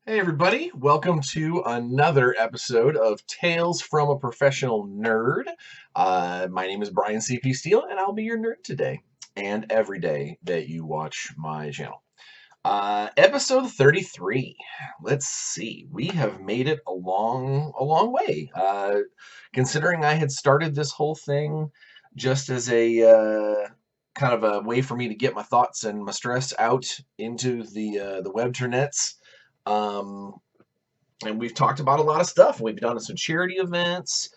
Hey everybody, welcome to another episode of Tales from a Professional Nerd. My name is Bryan CP Steele, and I'll be your nerd today and every day that you watch my channel. Episode 33. Let's see. We have made it a long way. Considering I had started this whole thing just as a kind of a way for me to get my thoughts and my stress out into the webternets. Um, and we've talked about a lot of stuff. We've done some charity events.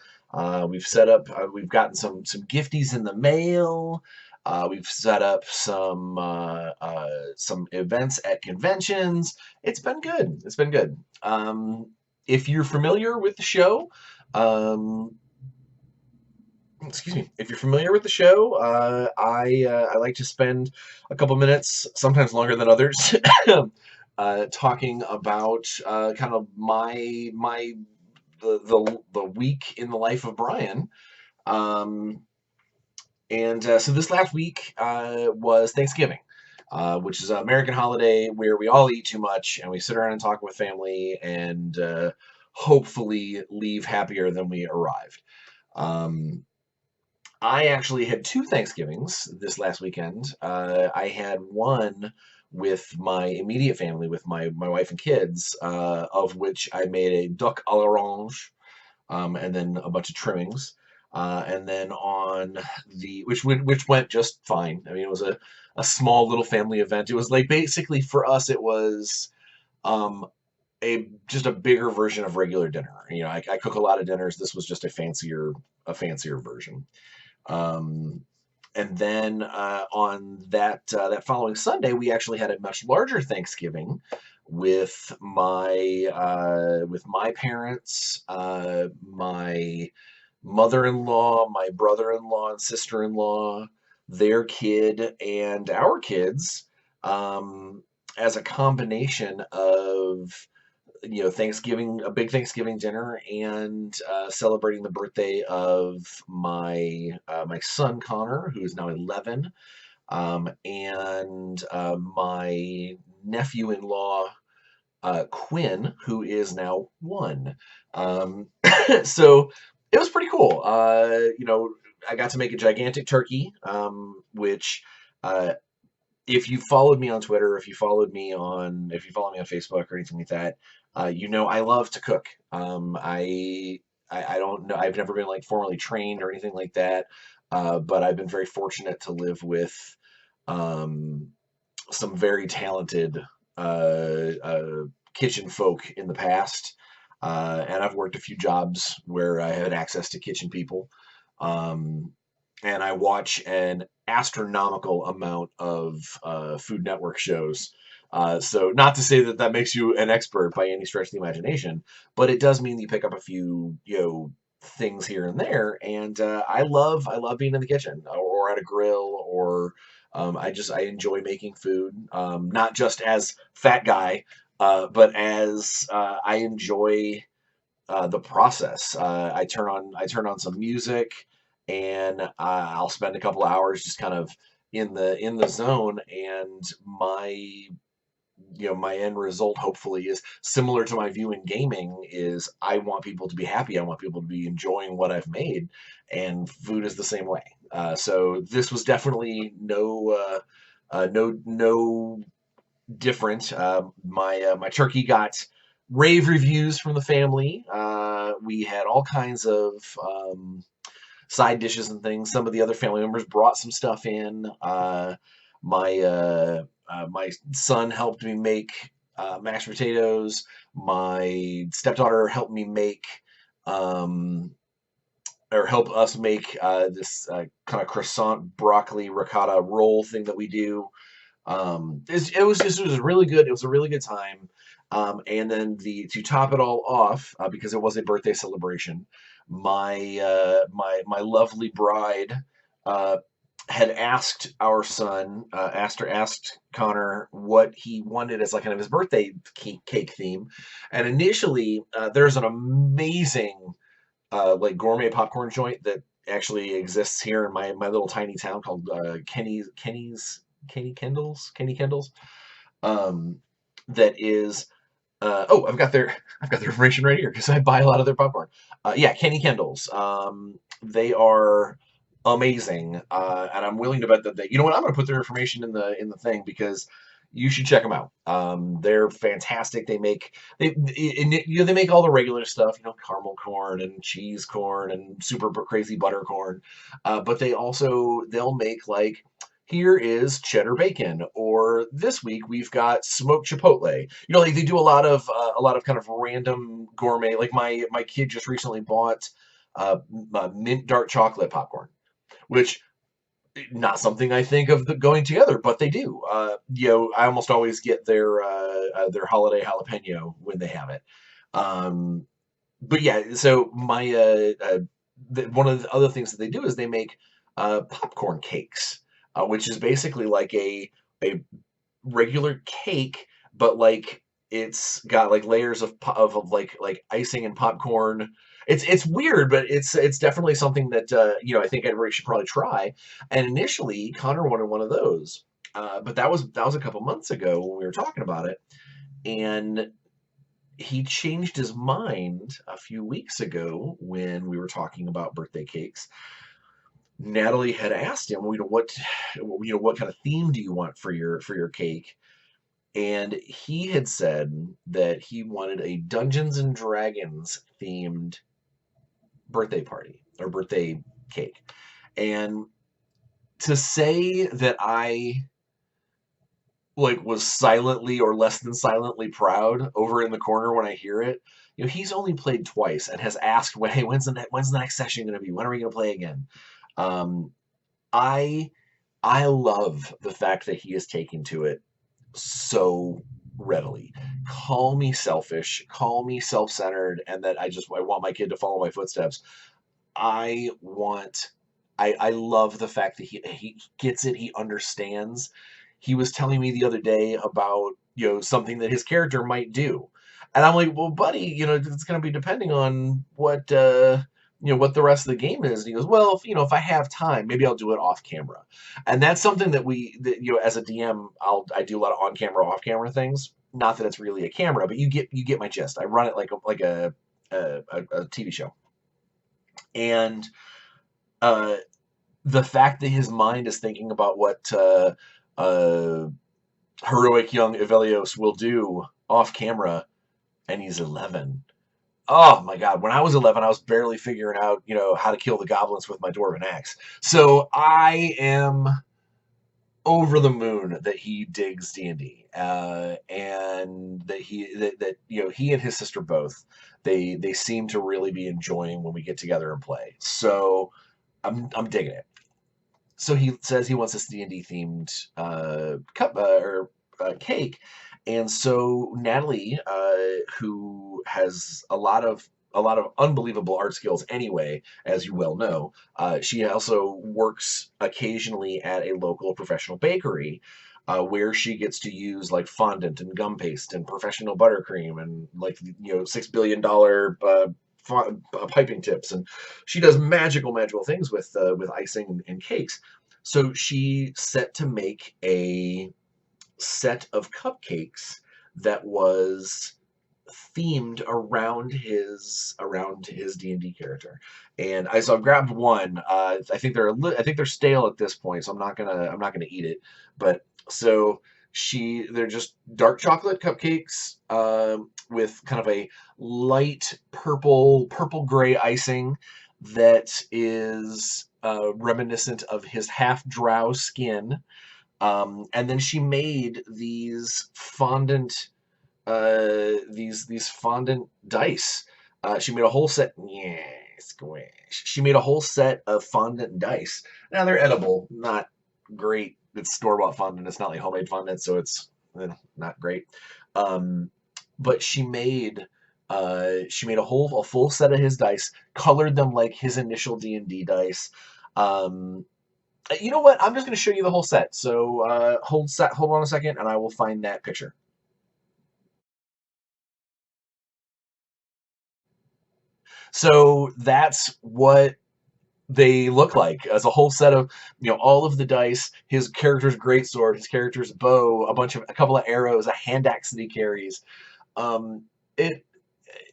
We've set up. We've gotten some gifties in the mail. We've set up some events at conventions. It's been good. It's been good. If you're familiar with the show, um, excuse me. If you're familiar with the show, I like to spend a couple minutes, sometimes longer than others, talking about kind of my the week in the life of Bryan. Um, so this last week was Thanksgiving, which is an American holiday where we all eat too much and we sit around and talk with family and hopefully leave happier than we arrived. Um, I actually had two Thanksgivings this last weekend. I had one with my immediate family, with my wife and kids, of which I made a duck à l'orange, and then a bunch of trimmings. And then on which went just fine. I mean, it was a small little family event. It was like basically for us, it was um, just a bigger version of regular dinner. You know, I cook a lot of dinners. This was just a fancier version. Um, and then on that following Sunday, we actually had a much larger Thanksgiving with my parents, my mother-in-law, my brother-in-law and sister-in-law, their kid, and our kids, um, as a combination of Thanksgiving, a big Thanksgiving dinner, and celebrating the birthday of my son Connor, who is now 11, and my nephew-in-law Quinn, who is now 1. Um, so it was pretty cool. I got to make a gigantic turkey, which uh, if you followed me on Twitter, if you follow me on Facebook or anything like that, I love to cook. I don't know. I've never been like formally trained or anything like that, but I've been very fortunate to live with um, some very talented kitchen folk in the past, and I've worked a few jobs where I had access to kitchen people. Um, and I watch an astronomical amount of Food Network shows. So not to say that that makes you an expert by any stretch of the imagination, but it does mean you pick up a few, things here and there. And I love being in the kitchen or at a grill or I enjoy making food, not just as fat guy, but as I enjoy the process. I turn on some music, and I'll spend a couple hours just kind of in the zone. And my end result hopefully is similar to my view in gaming. Is I want people to be happy. I want people to be enjoying what I've made, and food is the same way. So this was definitely no different. My turkey got rave reviews from the family. We had all kinds of side dishes and things. Some of the other family members brought some stuff in. My son helped me make mashed potatoes. My stepdaughter helped me make um, or help us make this kind of croissant broccoli ricotta roll thing that we do. It was really good. It was a really good time. And then to top it all off, because it was a birthday celebration, my lovely bride uh, had asked our son, asked Connor what he wanted as like kind of his birthday cake theme. And initially, there's an amazing like gourmet popcorn joint that actually exists here in my little tiny town called Kenny Kendall's, um, that is Oh, I've got their information right here because I buy a lot of their popcorn. Yeah, Kenny Kendall's. They are amazing, and I'm willing to bet that they. You know what? I'm going to put their information in the thing because you should check them out. They're fantastic. They make all the regular stuff. You know, caramel corn and cheese corn and super crazy butter corn, but they'll make like here is cheddar bacon, or this week we've got smoked chipotle. You know, like they do a lot of kind of random gourmet. Like my kid just recently bought mint dark chocolate popcorn, which not something I think of going together, but they do. You know, I almost always get their holiday jalapeno when they have it. Um, but yeah, so one of the other things that they do is they make popcorn cakes, which is basically like a regular cake, but like it's got like layers of like icing and popcorn. It's weird, but it's definitely something that you know, I think everybody should probably try. And initially, Connor wanted one of those, but that was a couple months ago when we were talking about it, and he changed his mind a few weeks ago when we were talking about birthday cakes. Natalie had asked him, what kind of theme do you want for your cake? And he had said that he wanted a Dungeons and Dragons themed birthday party or birthday cake. And to say that I like was silently or less than silently proud over in the corner when I hear it, you know, he's only played twice and has asked, "Hey, when's the next session going to be? When are we going to play again?" Um, I I love the fact that he is taking to it so readily. Call me selfish, call me self-centered, and that I want my kid to follow my footsteps. I want I love the fact that he gets it, he understands. He was telling me the other day about, you know, something that his character might do. And I'm like, well, buddy, you know, it's gonna be depending on what you know, what the rest of the game is. And he goes, well, if, you know, if I have time, maybe I'll do it off camera. And that's something that, you know, as a DM, I do a lot of on camera, off camera things. Not that it's really a camera, but you get my gist. I run it like a TV show. And uh, the fact that his mind is thinking about what uh, heroic young Evelios will do off camera, and he's 11. Oh my God! When I was 11, I was barely figuring out, you know, how to kill the goblins with my dwarven axe. So I am over the moon that he digs D&D, and that you know, he and his sister both, they seem to really be enjoying when we get together and play. So I'm digging it. So he says he wants this D&D themed cup or cake, and so Natalie, who has a lot of unbelievable art skills anyway, as you well know, she also works occasionally at a local professional bakery. Where she gets to use like fondant and gum paste and professional buttercream and like, you know, $6 billion piping tips, and she does magical things with icing and cakes. So she set to make a set of cupcakes that was themed around his D&D character. And I've grabbed one. I think they're stale at this point, so I'm not gonna eat it. But so they're just dark chocolate cupcakes, with kind of a light purple gray icing that is reminiscent of his half drow skin. And then she made these fondant dice. She made a whole set. Yeah, squish. She made a whole set of fondant dice. Now they're edible, not great. It's store-bought fondant. It's not like homemade fondant, so it's not great. Um, but she made a full set of his dice, colored them like his initial D&D dice. You know what? I'm just going to show you the whole set. So hold on a second, and I will find that picture. So that's what they look like, as a whole set of, you know, all of the dice, his character's greatsword, his character's bow, a couple of arrows, a hand axe that he carries. it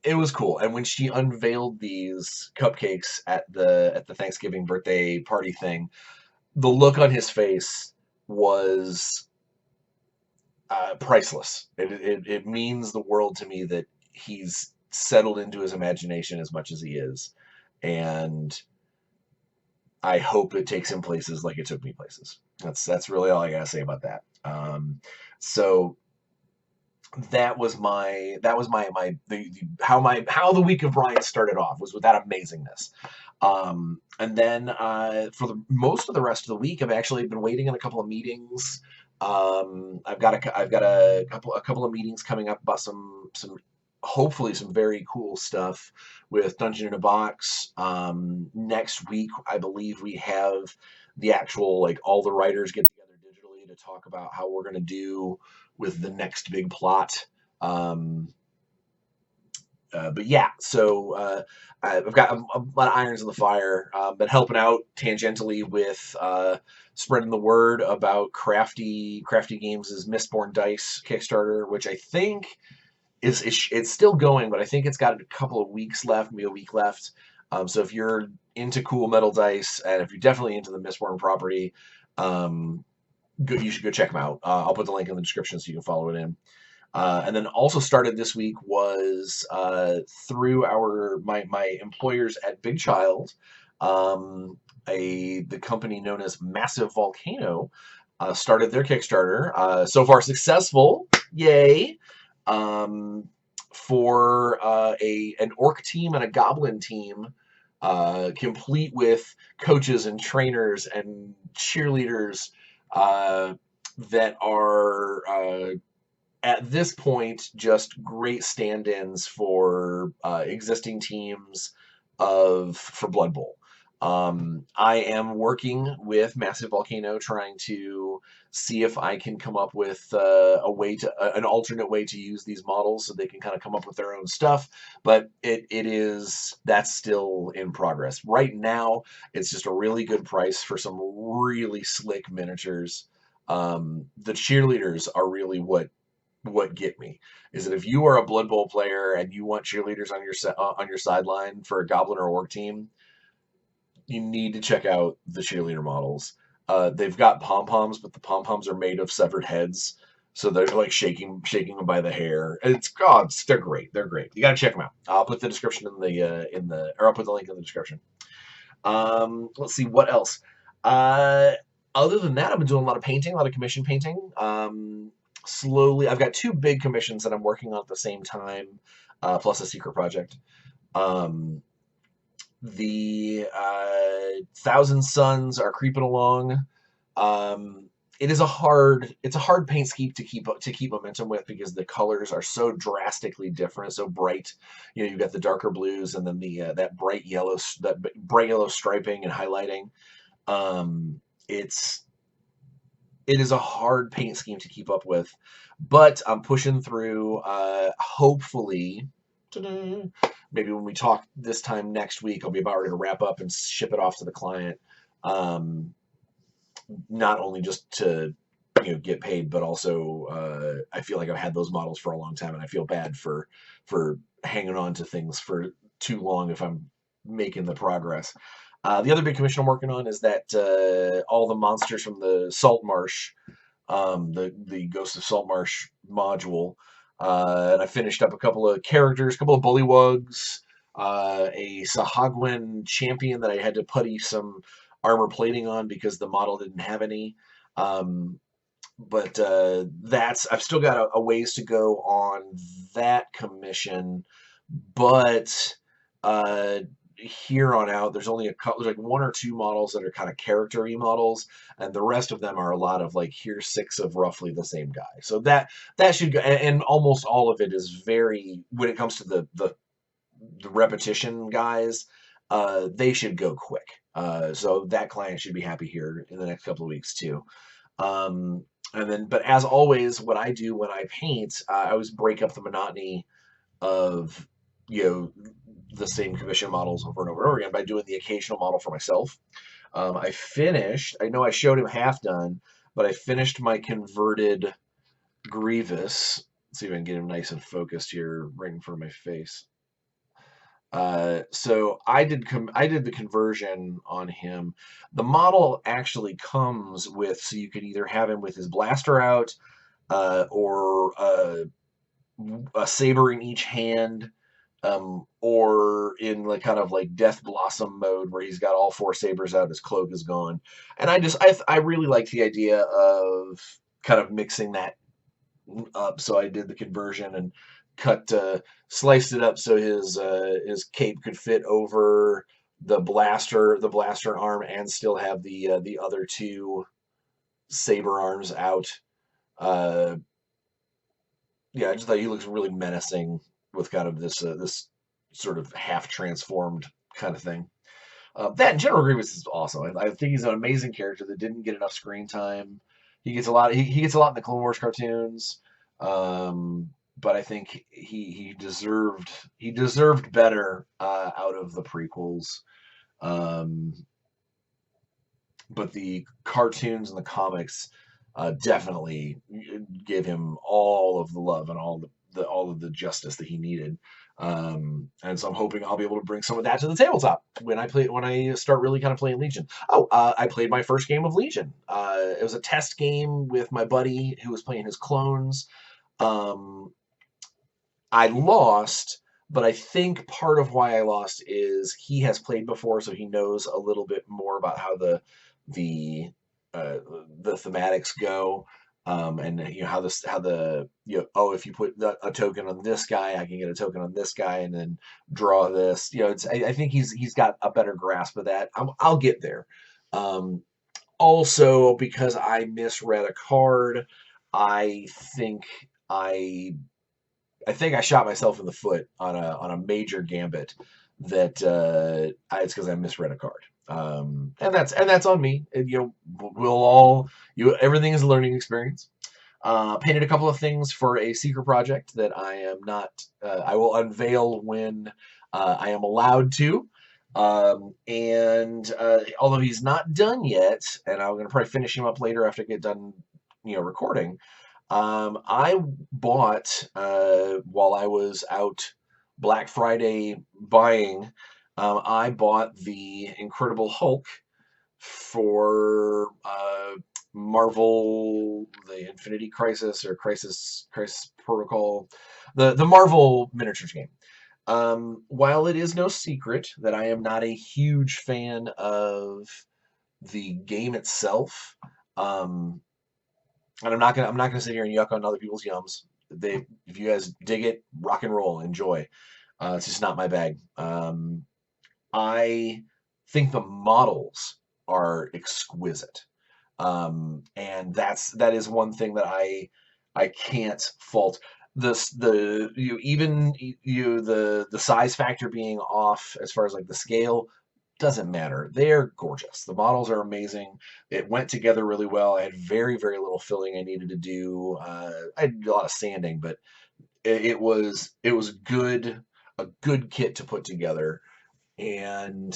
it was cool. And when she unveiled these cupcakes at the Thanksgiving birthday party thing, the look on his face was priceless. It means the world to me that he's settled into his imagination as much as he is, and I hope it takes him places like it took me places. That's really all I gotta say about that. So how the week of Bryan started off was with that amazingness. And then for the most of the rest of the week, I've actually been waiting in a couple of meetings. I've got a couple of meetings coming up about some hopefully some very cool stuff with Dungeon in a Box. Next week, I believe we have the actual, like, all the writers get together digitally to talk about how we're going to do with the next big plot. But yeah, so I've got a lot of irons in the fire. Been helping out tangentially with spreading the word about Crafty Games' Mistborn Dice Kickstarter, which I think it's still going, but I think it's got a couple of weeks left, maybe a week left. So if you're into cool metal dice, and if you're definitely into the Mistborn property, you should go check them out. I'll put the link in the description so you can follow it in. And then also started this week was through my employers at Big Child, the company known as Massive Volcano started their Kickstarter. So far successful, yay! For an orc team and a goblin team, complete with coaches and trainers and cheerleaders that are at this point just great stand-ins for existing teams for Blood Bowl. I am working with Massive Volcano, trying to see if I can come up with an alternate way to use these models so they can kind of come up with their own stuff. But that's still in progress. Right now, it's just a really good price for some really slick miniatures. The cheerleaders are really what get me. Is that if you are a Blood Bowl player and you want cheerleaders on your sideline for a Goblin or Orc team, you need to check out the cheerleader models. They've got pom-poms, but the pom-poms are made of severed heads, so they're like shaking them by the hair. And they're great. They're great. You gotta check them out. I'll put the description or I'll put the link in the description. Let's see what else. Other than that, I've been doing a lot of painting, a lot of commission painting. Slowly, I've got 2 big commissions that I'm working on at the same time, plus a secret project. The Thousand Suns are creeping along. It's a hard paint scheme to keep momentum with, because the colors are so drastically different, so bright. You've got the darker blues and then that bright yellow striping and highlighting. It is a hard paint scheme to keep up with, but I'm pushing through. Hopefully, maybe when we talk this time next week, I'll be about ready to wrap up and ship it off to the client. Not only just to get paid, but also I feel like I've had those models for a long time, and I feel bad for hanging on to things for too long if I'm making the progress. The other big commission I'm working on is that all the monsters from the Salt Marsh, the Ghost of Salt Marsh module, and I finished up a couple of characters, a couple of bullywugs, a Sahagwin champion that I had to putty some armor plating on because the model didn't have any. But I've still got a ways to go on that commission, but here on out, there's only like 1 or 2 models that are kind of character-y models, and the rest of them are a lot of like, here's 6 of roughly the same guy. So that should go, and almost all of it is very, when it comes to the repetition guys, they should go quick. So that client should be happy here in the next couple of weeks too. But as always, what I do when I paint, I always break up the monotony of the same commission models over and over and over again by doing the occasional model for myself. I know I showed him half done, but I finished my converted Grievous see if I can get him nice and focused here, right in front of my face. So I did the conversion on him. The model actually comes with, so you could either have him with his blaster out, or a saber in each hand, or in like kind of like Death Blossom mode where he's got all four sabers out, his cloak is gone. And I really liked the idea of kind of mixing that up, so I did the conversion and cut sliced it up so his cape could fit over the blaster arm, and still have the other two saber arms out. Uh, yeah, I just thought he looks really menacing with kind of this sort of half transformed kind of thing. That and General Grievous is awesome. I think he's an amazing character that didn't get enough screen time. He gets a lot. He gets a lot in the Clone Wars cartoons, but I think he deserved better out of the prequels. Um, but the cartoons and the comics definitely gave him all of the love and all of the justice that he needed. And so I'm hoping I'll be able to bring some of that to the tabletop when I start really kind of playing Legion. Oh, I played my first game of Legion. It was a test game with my buddy who was playing his clones. Um, I lost, but I think part of why I lost is he has played before, so he knows a little bit more about how the uh, the thematics go, and how the if you put a token on this guy, I can get a token on this guy, and then draw this. I think he's got a better grasp of that. I'll get there. Um, Also, because I misread a card, I think I I think I shot myself in the foot on a major gambit that it's because I misread a card. And that's on me. We'll all everything is a learning experience. Painted a couple of things for a secret project that I am not. I will unveil when I am allowed to. And although he's not done yet, and I'm going to probably finish him up later after I get done, recording. I bought while I was out Black Friday buying. I bought the Incredible Hulk for Marvel, the Infinity Crisis or Crisis Protocol, the Marvel miniatures game. While it is no secret that I am not a huge fan of the game itself, and I'm not gonna sit here and yuck on other people's yums. If you guys dig it, rock and roll, enjoy. It's just not my bag. I think the models are exquisite, and that is one thing that I can't fault. The size factor being off as far as like the scale doesn't matter. They're gorgeous. The models are amazing. It went together really well. I had very, very little filling I needed to do. I did a lot of sanding, but it was a good kit to put together. And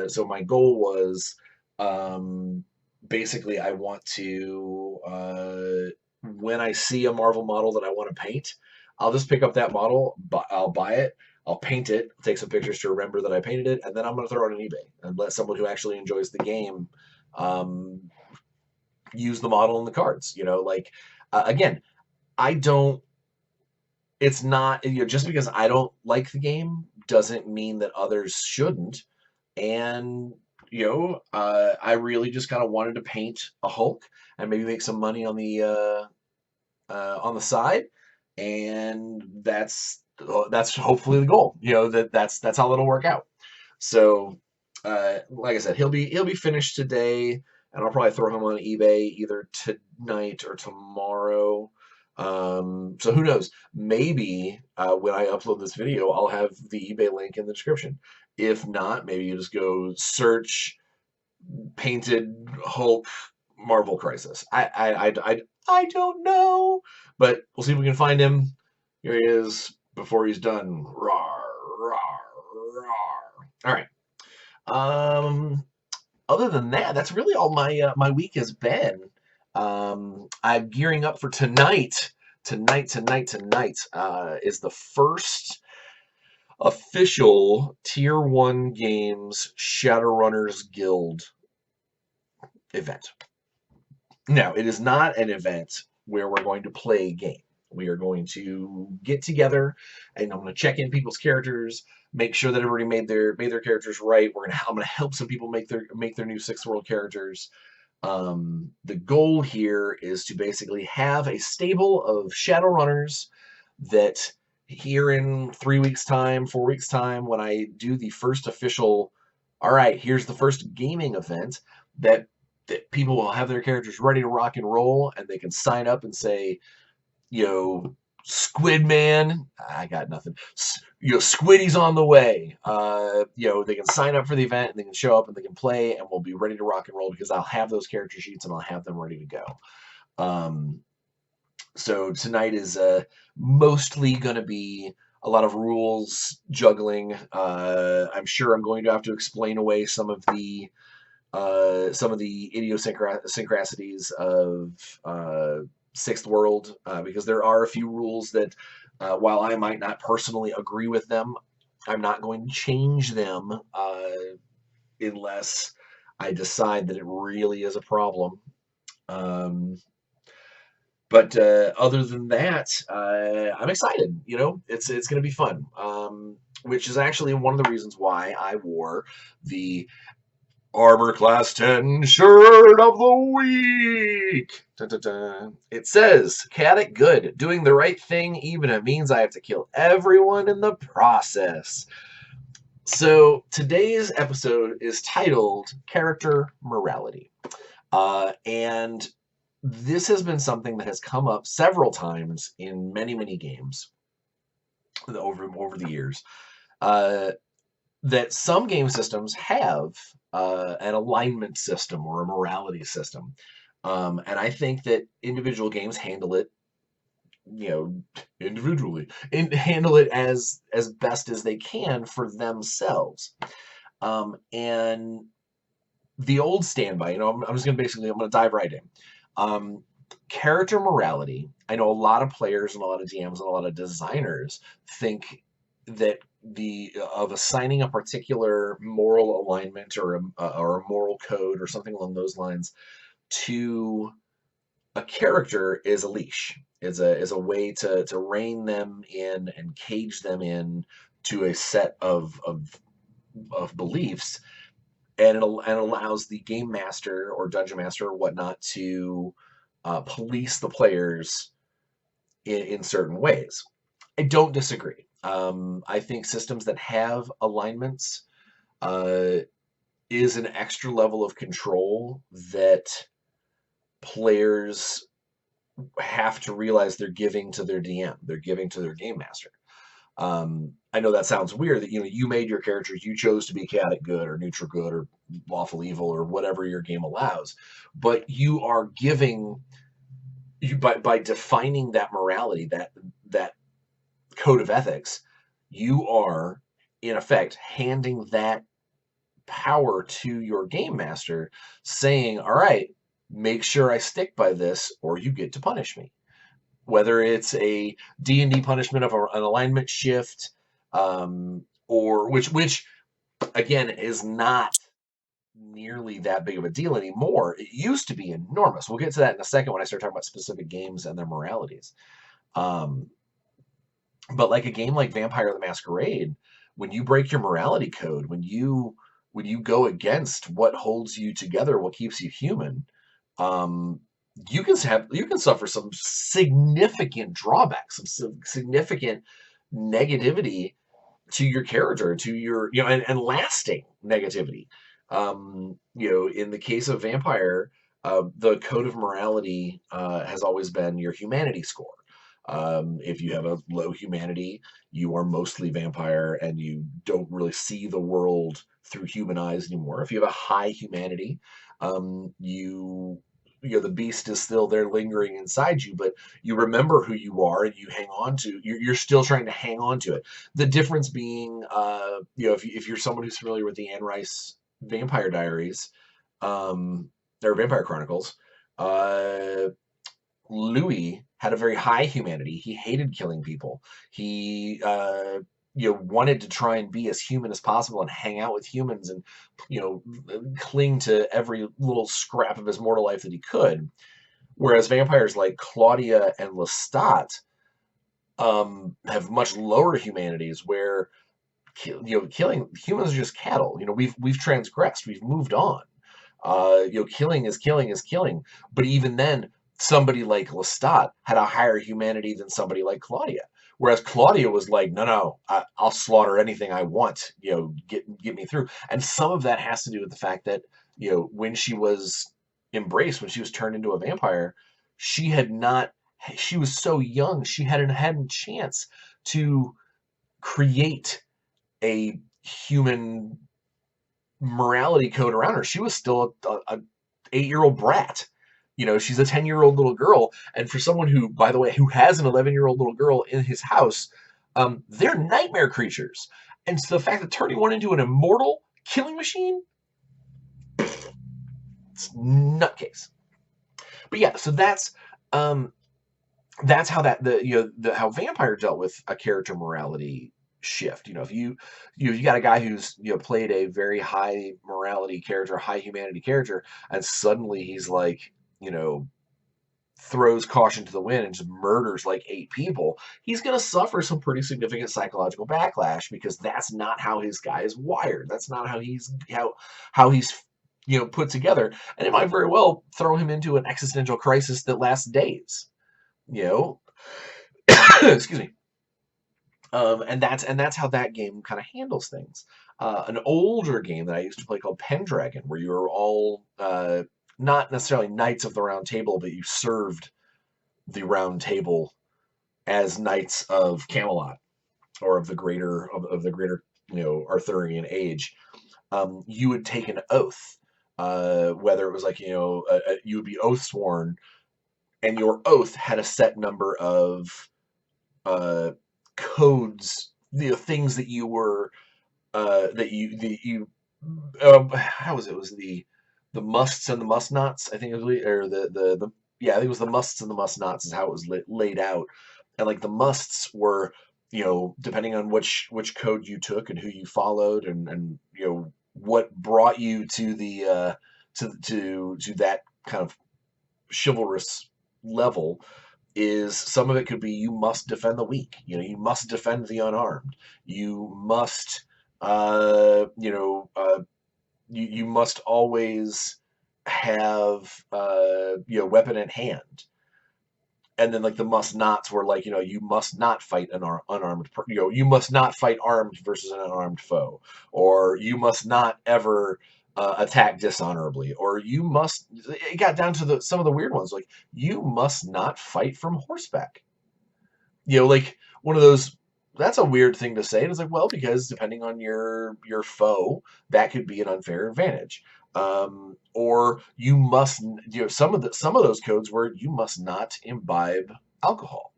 so my goal was, basically I want to, when I see a Marvel model that I want to paint, I'll just pick up that model, I'll buy it, I'll paint it, take some pictures to remember that I painted it, and then I'm going to throw it on eBay and let someone who actually enjoys the game um, use the model and the cards. Again, I don't. It's not just because I don't like the game doesn't mean that others shouldn't. And I really just kind of wanted to paint a Hulk and maybe make some money on the side, and that's hopefully the goal. That's how it'll work out. So, like I said, he'll be finished today, and I'll probably throw him on eBay either tonight or tomorrow. So who knows? Maybe when I upload this video, I'll have the eBay link in the description. If not, maybe you just go search painted Hulk Marvel Crisis. I don't know, but we'll see if we can find him. Here he is before he's done. Rawr, rawr, rawr. All right. Other than that, that's really all my week has been. I'm gearing up for tonight tonight is the first official Tier 1 Games Shadowrunners Guild event. Now, it is not an event where we're going to play a game. We are going to get together, and I'm going to check in people's characters, make sure that everybody made their characters right. I'm going to help some people make their new Sixth World characters. The goal here is to basically have a stable of Shadowrunners that here in 3 weeks' time, 4 weeks' time, when I do the first official, all right, here's the first gaming event, that people will have their characters ready to rock and roll, and they can sign up and say, Squid Man, I got nothing. Squiddy's on the way. They can sign up for the event, and they can show up, and they can play, and we'll be ready to rock and roll because I'll have those character sheets and I'll have them ready to go. So tonight is mostly going to be a lot of rules juggling. I'm sure I'm going to have to explain away some of the idiosyncrasies of Sixth World, because there are a few rules that, while I might not personally agree with them, I'm not going to change them unless I decide that it really is a problem. But other than that, I'm excited. It's going to be fun, which is actually one of the reasons why I wore the Armor Class 10 Shirt of the Week. Dun, dun, dun. It says, chaotic good, doing the right thing even if it means I have to kill everyone in the process. So today's episode is titled Character Morality. And this has been something that has come up several times in many, many games over the years. That some game systems have an alignment system or a morality system. And I think that individual games handle it, individually, and handle it as best as they can for themselves. And the old standby, I'm going to dive right in. Character morality. I know a lot of players and a lot of DMs and a lot of designers think that of assigning a particular moral alignment or a moral code or something along those lines to a character is a leash, is a way to rein them in and cage them in to a set of beliefs, and it allows the game master or dungeon master or whatnot to police the players in certain ways. I don't disagree. I think systems that have alignments is an extra level of control that players have to realize they're giving to their DM, they're giving to their game master. I know that sounds weird that you made your characters, you chose to be chaotic good or neutral good or lawful evil or whatever your game allows, but you are giving by defining that morality, that code of ethics, you are in effect handing that power to your game master, saying, all right, make sure I stick by this or you get to punish me. Whether it's a D&D punishment of an alignment shift, or which again is not nearly that big of a deal anymore. It used to be enormous. We'll get to that in a second when I start talking about specific games and their moralities. But like a game like Vampire the Masquerade, when you break your morality code, when you go against what holds you together, what keeps you human, you can suffer some significant drawbacks, some significant negativity to your character, to your and lasting negativity. In the case of Vampire, the code of morality has always been your humanity score. If you have a low humanity, you are mostly vampire and you don't really see the world through human eyes anymore. If you have a high humanity, the beast is still there lingering inside you, but you remember who you are and you hang on to, you're still trying to hang on to it. The difference being, if you're someone who's familiar with the Anne Rice Vampire Diaries, or Vampire Chronicles, Louis had a very high humanity. He hated killing people. He wanted to try and be as human as possible and hang out with humans and cling to every little scrap of his mortal life that he could. Whereas vampires like Claudia and Lestat have much lower humanities, where killing humans are just cattle. We've transgressed. We've moved on. Killing is killing is killing. But even then, somebody like Lestat had a higher humanity than somebody like Claudia. Whereas Claudia was like, no, I'll slaughter anything I want. Get me through. And some of that has to do with the fact that when she was embraced, when she was turned into a vampire, she had not. She was so young. She hadn't had a chance to create a human morality code around her. She was still a 8-year-old brat. She's a 10-year-old little girl. And for someone who, by the way, who has an 11-year-old little girl in his house, they're nightmare creatures. And so the fact that turning one into an immortal killing machine, it's nutcase. But yeah, so that's how how Vampire dealt with a character morality shift. If you got a guy who's played a very high morality character, high humanity character, and suddenly he's like throws caution to the wind and just murders like 8 people, he's going to suffer some pretty significant psychological backlash, because that's not how his guy is wired. That's not how he's put together, and it might very well throw him into an existential crisis that lasts days. Excuse me. And that's how that game kind of handles things. An older game that I used to play called Pendragon, where you were all not necessarily knights of the Round Table, but you served the Round Table as knights of Camelot, or of the greater Arthurian age. You would take an oath, whether it was like you would be oath sworn, and your oath had a set number of codes, things that you were how was it? It was the musts and the must nots, I think it was, or the yeah, I think it was the musts and the must nots is how it was laid out. And like the musts were, depending on which code you took and who you followed, and what brought you to the to that kind of chivalrous level, is some of it could be you must defend the weak. You must defend the unarmed. You must you must always have weapon in hand. And then like the must nots were like, you must not fight an unarmed, you must not fight armed versus an unarmed foe, or you must not ever attack dishonorably, or it got down to some of the weird ones, like you must not fight from horseback. Like one of those, that's a weird thing to say. And it's like, well, because depending on your foe, that could be an unfair advantage. Or you must, some of those codes were you must not imbibe alcohol.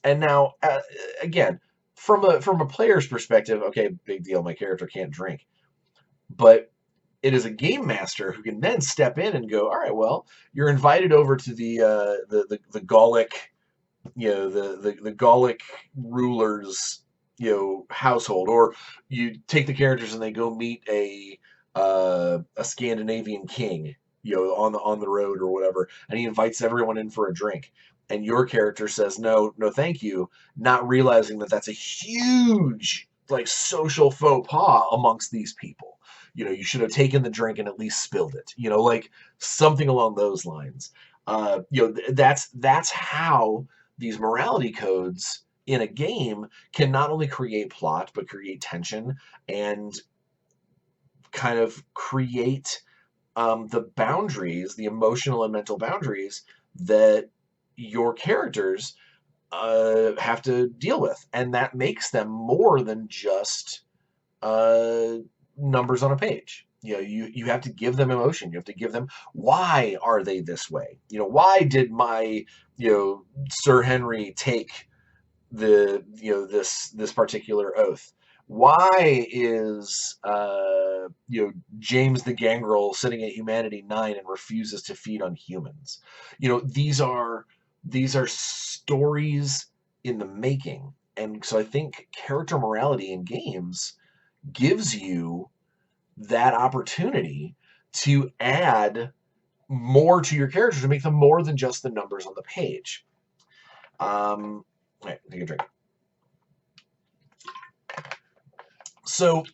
And now, again, from a player's perspective, okay, big deal, my character can't drink. But it is a game master who can then step in and go, all right, well, you're invited over to the Gallic, the Gallic ruler's household, or you take the characters and they go meet a Scandinavian king, on the road or whatever, and he invites everyone in for a drink, and your character says no thank you, not realizing that that's a huge like social faux pas amongst these people. You should have taken the drink and at least spilled it, like something along those lines. That's how these morality codes in a game can not only create plot, but create tension and kind of create the boundaries, the emotional and mental boundaries that your characters have to deal with. And that makes them more than just numbers on a page. You have to give them emotion. You have to give them, why are they this way? Why did my, Sir Henry take this particular oath? Why is James the Gangrel sitting at Humanity 9 and refuses to feed on humans? These are These are stories in the making. And so I think character morality in games gives you that opportunity to add more to your character, to make them more than just the numbers on the page. Right, take a drink. So,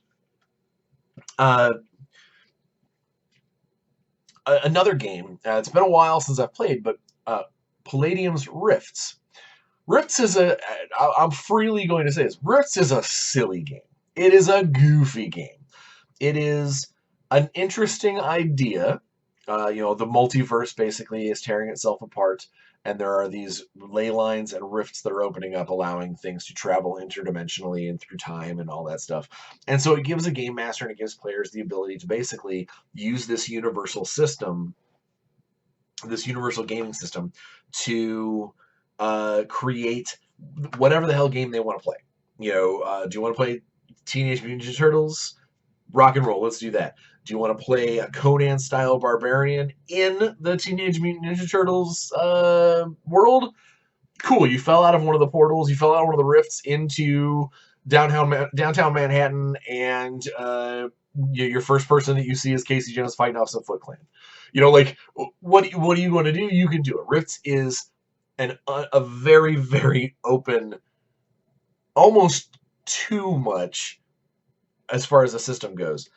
another game. It's been a while since I've played, but Palladium's Rifts. Rifts is I'm freely going to say this. Rifts is a silly game. It is a goofy game. It is an interesting idea. The multiverse basically is tearing itself apart, and there are these ley lines and rifts that are opening up, allowing things to travel interdimensionally and through time and all that stuff. And so it gives a game master and it gives players the ability to basically use this universal system, this universal gaming system, to create whatever the hell game they want to play. Do you want to play Teenage Mutant Ninja Turtles? Rock and roll, let's do that. Do you want to play a Conan-style barbarian in the Teenage Mutant Ninja Turtles world? Cool, you fell out of one of the portals, you fell out of one of the rifts into downtown Manhattan, and your first person that you see is Casey Jones fighting off some Foot Clan. What are you going to do? You can do it. Rifts is a very, very open, almost too much as far as the system goes.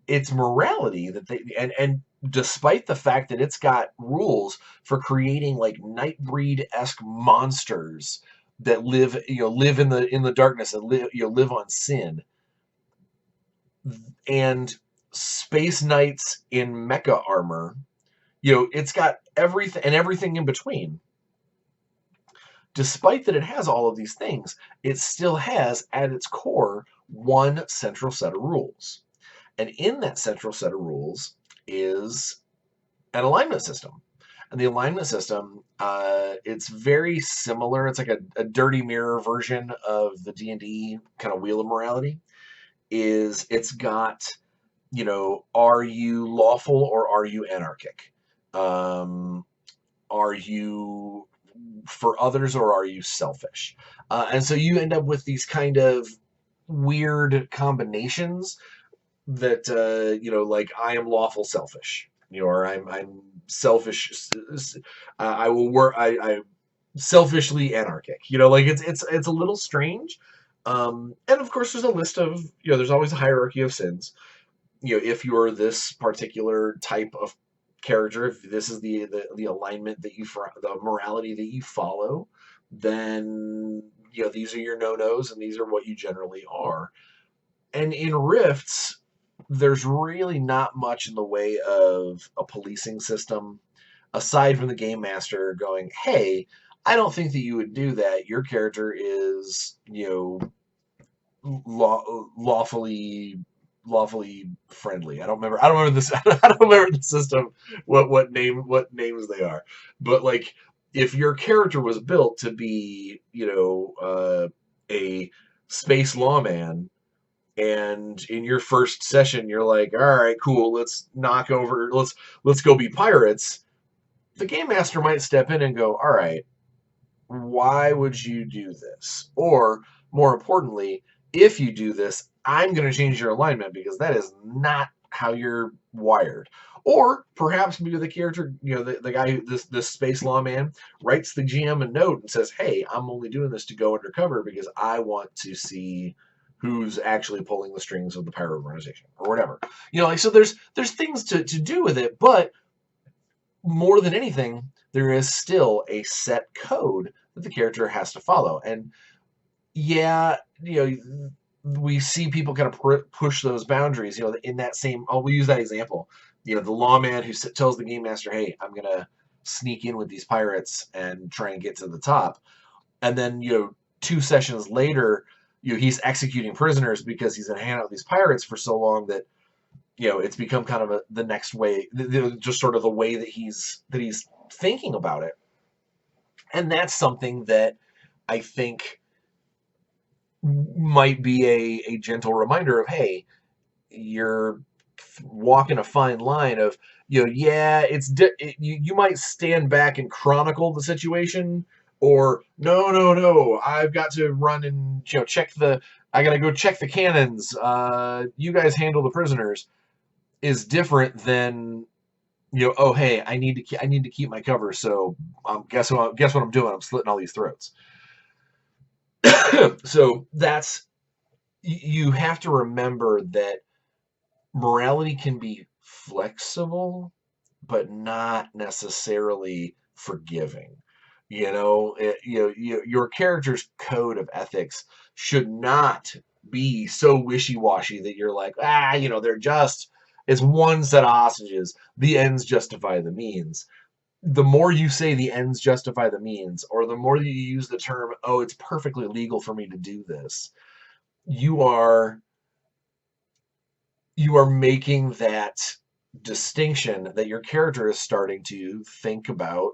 It's morality that and despite the fact that it's got rules for creating like Nightbreed-esque monsters that live in the darkness and live on sin, and space knights in mecha armor, it's got everything in between. Despite that it has all of these things, it still has at its core one central set of rules. And in that central set of rules is an alignment system. And the alignment system, it's very similar. It's like a dirty mirror version of the D&D kind of Wheel of Morality. It's got, are you lawful or are you anarchic? Are you for others or are you selfish? And so you end up with these kind of weird combinations that like I am lawful selfish, or I'm selfish. I will work. I selfishly anarchic. Like it's a little strange. And of course, there's a list of there's always a hierarchy of sins. If you're this particular type of character, if this is the alignment that the morality that you follow, then these are your no-nos and these are what you generally are. And in Rifts, there's really not much in the way of a policing system, aside from the game master going, hey, I don't think that you would do that. Your character is, lawfully friendly. I don't remember this. I don't remember the system, what names they are. But like, if your character was built to be, a space lawman, and in your first session you're like, all right, cool, let's go be pirates, the game master might step in and go, all right, why would you do this? Or more importantly, if you do this, I'm going to change your alignment because that is not how you're wired. Or perhaps maybe the character, the guy who this space lawman writes the GM a note and says, hey, I'm only doing this to go undercover because I want to see who's actually pulling the strings of the pirate organization or whatever. So there's things to do with it, but more than anything, there is still a set code that the character has to follow. And yeah, we see people kind of push those boundaries, in that same, we'll use that example. The lawman who tells the game master, hey, I'm going to sneak in with these pirates and try and get to the top. And then, 2 sessions later, he's executing prisoners because he's been hanging out with these pirates for so long that, it's become kind of the next way, just sort of the way that he's thinking about it. And that's something that I think might be a gentle reminder of, hey, you're walking a fine line of, yeah, you might stand back and chronicle the situation, or no, I've got to run and I gotta go check the cannons. You guys handle the prisoners, is different than, oh hey, I need to keep my cover, so guess what I'm doing? I'm slitting all these throats. So you have to remember that morality can be flexible, but not necessarily forgiving. Your character's code of ethics should not be so wishy-washy that you're like, it's one set of hostages. The ends justify the means. The more you say the ends justify the means, or the more you use the term, oh, it's perfectly legal for me to do this, you are making that distinction that your character is starting to think about.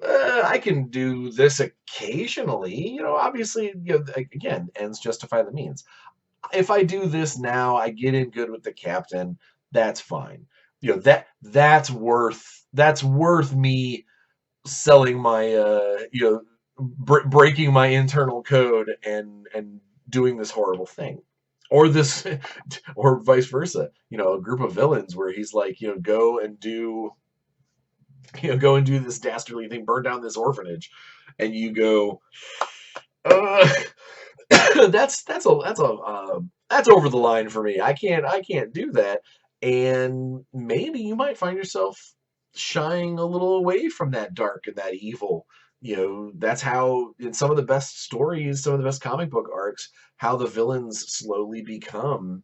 I can do this occasionally, obviously, again, ends justify the means. If I do this now, I get in good with the captain, that's fine. That's worth me selling my breaking my internal code and doing this horrible thing, or this or vice versa, a group of villains where he's like, go and do this dastardly thing, burn down this orphanage, and you go, uh, that's over the line for me. I can't do that. And maybe you might find yourself shying a little away from that dark and that evil. That's how in some of the best stories, some of the best comic book arcs, how the villains slowly become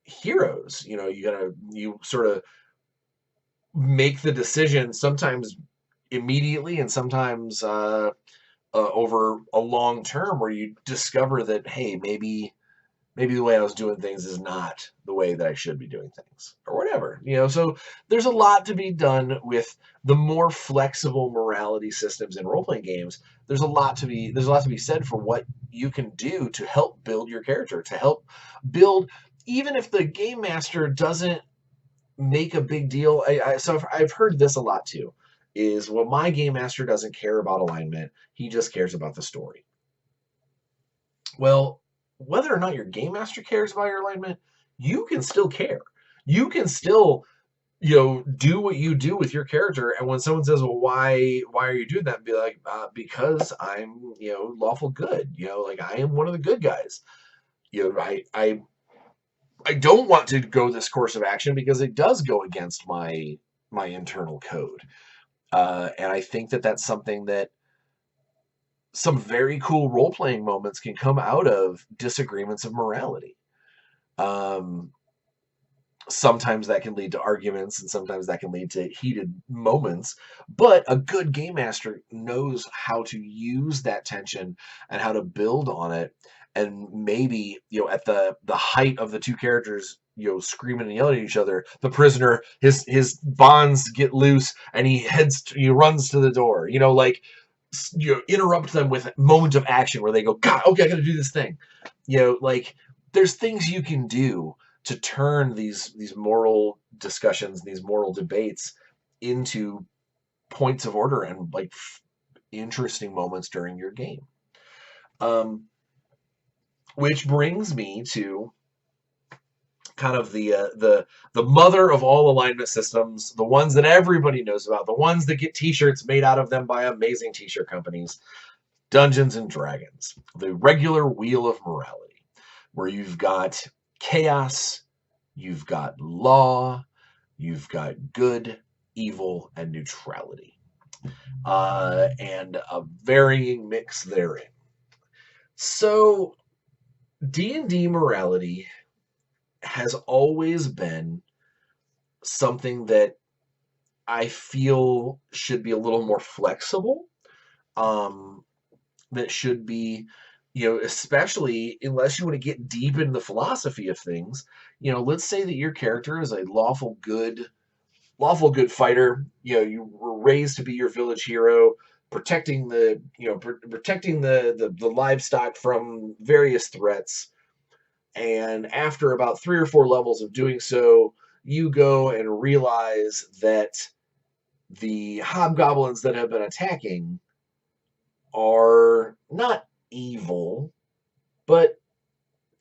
heroes. You sort of make the decision sometimes immediately and sometimes over a long term, where you discover that, hey, maybe the way I was doing things is not the way that I should be doing things, or whatever. So there's a lot to be done with the more flexible morality systems in role-playing games. There's a lot to be said for what you can do to help build your character, to help build, even if the game master doesn't make a big deal. So I've heard this a lot too, is, well, my game master doesn't care about alignment, he just cares about the story. Well, whether or not your game master cares about your alignment, you can still care. You can still, do what you do with your character. And when someone says, well, why are you doing that? Be like, because I'm, lawful good. Like, I am one of the good guys. I don't want to go this course of action because it does go against my internal code. And I think that that's something that some very cool role playing moments can come out of disagreements of morality. Um, Sometimes that can lead to arguments, and sometimes that can lead to heated moments. But a good game master knows how to use that tension and how to build on it. And maybe, at the height of the two characters, screaming and yelling at each other, the prisoner, his bonds get loose, and he runs to the door. Like, interrupt them with a moment of action where they go, God, okay, I got to do this thing. Like, there's things you can do to turn these moral discussions, these moral debates, into points of order and, like, interesting moments during your game. Which brings me to kind of the mother of all alignment systems, the ones that everybody knows about, the ones that get T-shirts made out of them by amazing T-shirt companies. Dungeons and Dragons, the regular wheel of morality, where you've got chaos, you've got law, you've got good, evil, and neutrality, and a varying mix therein. So D&D morality has always been something that I feel should be a little more flexible. That should be, especially unless you want to get deep into the philosophy of things. Let's say that your character is a lawful good fighter. You were raised to be your village hero, protecting the livestock from various threats. And after about 3 or 4 levels of doing so, you go and realize that the hobgoblins that have been attacking are not evil, but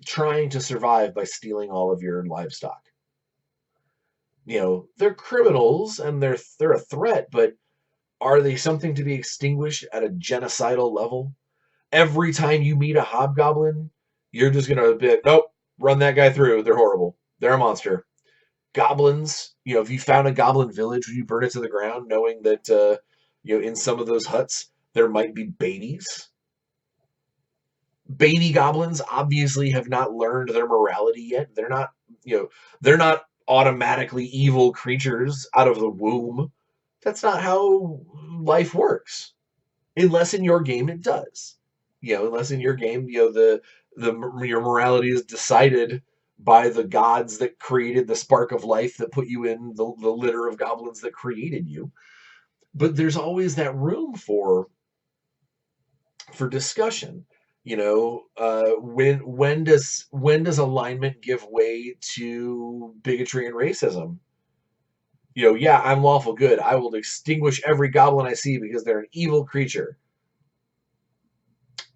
trying to survive by stealing all of your livestock. They're criminals and they're a threat, but are they something to be extinguished at a genocidal level? Every time you meet a hobgoblin, you're just gonna be, nope, run that guy through. They're horrible. They're a monster. Goblins, if you found a goblin village, would you burn it to the ground, knowing that in some of those huts there might be babies? Baby goblins obviously have not learned their morality yet. They're not automatically evil creatures out of the womb. That's not how life works. Unless in your game it does. Unless in your game, your morality is decided by the gods that created the spark of life that put you in the litter of goblins that created you. But there's always that room for discussion. When does alignment give way to bigotry and racism? Yeah, I'm lawful good. I will extinguish every goblin I see because they're an evil creature.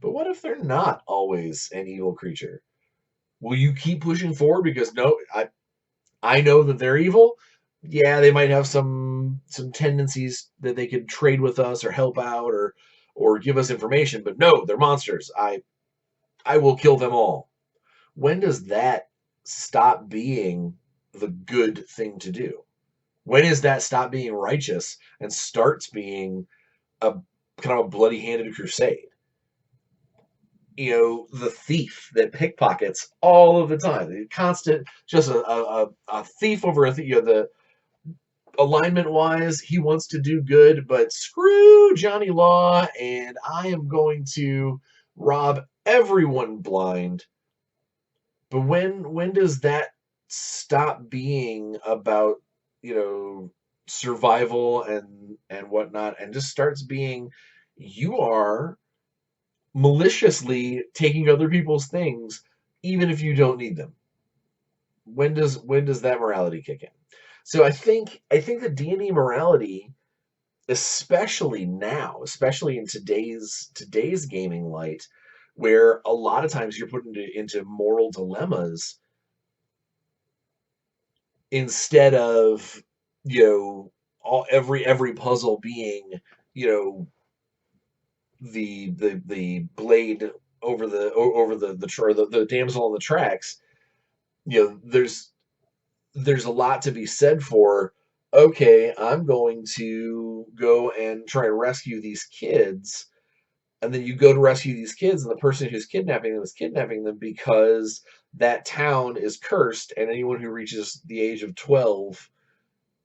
But what if they're not always an evil creature? Will you keep pushing forward because no, I know that they're evil? Yeah, they might have some tendencies that they could trade with us or help out or give us information, but no, they're monsters. I will kill them all. When does that stop being the good thing to do? When is that stop being righteous and starts being a kind of a bloody-handed crusade? The thief that pickpockets all of the time, the constant, just a thief over a thief. The alignment wise, he wants to do good, but screw Johnny Law, and I am going to rob everyone blind. But when does that stop being about survival and whatnot, and just starts being, you are maliciously taking other people's things, even if you don't need them? When does that morality kick in? So I think the D&D morality, especially now, especially in today's gaming light, where a lot of times you're put into moral dilemmas instead of every puzzle being the blade over the damsel on the tracks. There's a lot to be said for, okay, I'm going to go and try and rescue these kids, and then you go to rescue these kids, and the person who's kidnapping them is kidnapping them because that town is cursed, and anyone who reaches the age of 12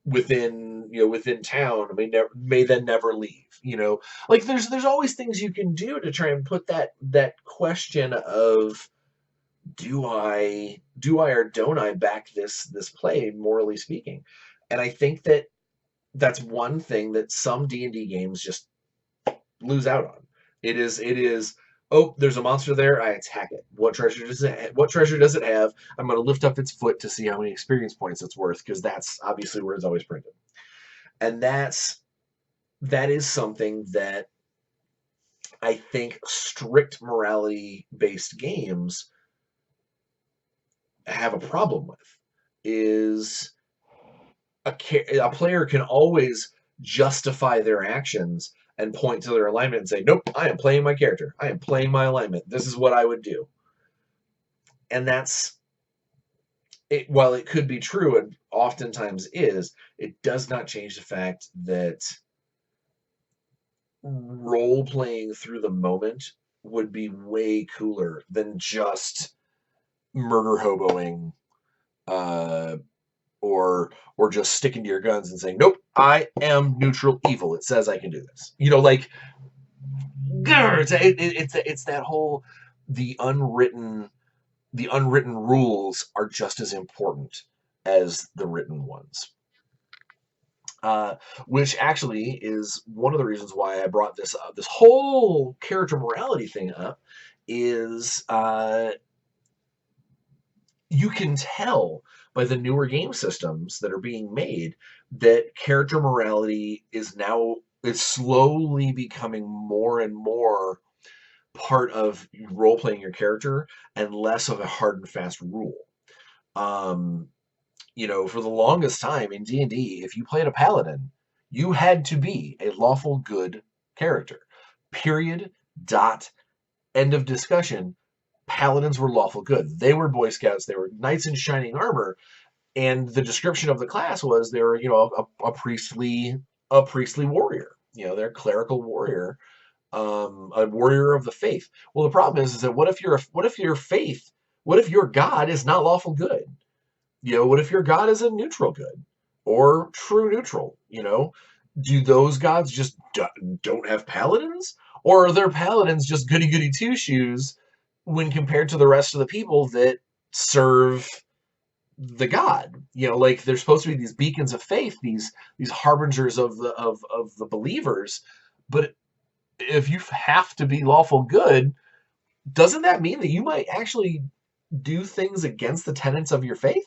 within town may then never leave. Like there's always things you can do to try and put that question of, do I or don't I back this play, morally speaking? And I think that's one thing that some D&D games just lose out on. It is, oh, there's a monster there, I attack it. What treasure does it have? I'm going to lift up its foot to see how many experience points it's worth, because that's obviously where it's always printed. And that is something that I think strict morality based games have a problem with. Is a player can always justify their actions and point to their alignment and say, nope, I am playing my character. I am playing my alignment. This is what I would do. And that's it. While it could be true, and oftentimes is, it does not change the fact that role playing through the moment would be way cooler than just murder hoboing, or just sticking to your guns and saying, nope, I am neutral evil. It says I can do this. It's that whole, the unwritten rules are just as important as the written ones. Which actually is one of the reasons why I brought this up. This whole character morality thing up is, you can tell by the newer game systems that are being made that character morality is slowly becoming more and more part of role playing your character and less of a hard and fast rule. Um, for the longest time in D&D, if you played a paladin, you had to be a lawful good character. Period. Dot. End of discussion. Paladins were lawful good. They were Boy Scouts. They were knights in shining armor, and the description of the class was they were, a priestly warrior. They're a clerical warrior, a warrior of the faith. Well, the problem is that what if your god is not lawful good? What if your god is a neutral good or true neutral? Do those gods just don't have paladins, or are their paladins just goody goody two shoes when compared to the rest of the people that serve the god? Like they're supposed to be these beacons of faith, these harbingers of the believers, but if you have to be lawful good, doesn't that mean that you might actually do things against the tenets of your faith?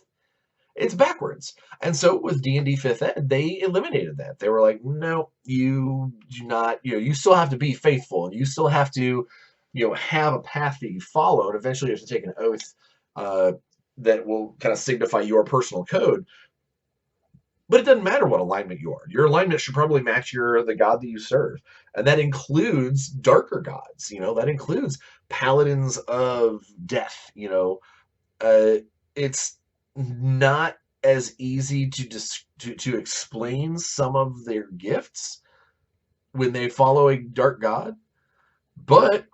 It's backwards. And so with D&D 5th Ed, they eliminated that. They were like, no, you do not, you still have to be faithful, and you still have to, have a path that you follow, and eventually you have to take an oath that will kind of signify your personal code. But it doesn't matter what alignment you are. Your alignment should probably match the god that you serve. And that includes darker gods, that includes paladins of death, it's not as easy to explain some of their gifts when they follow a dark god, but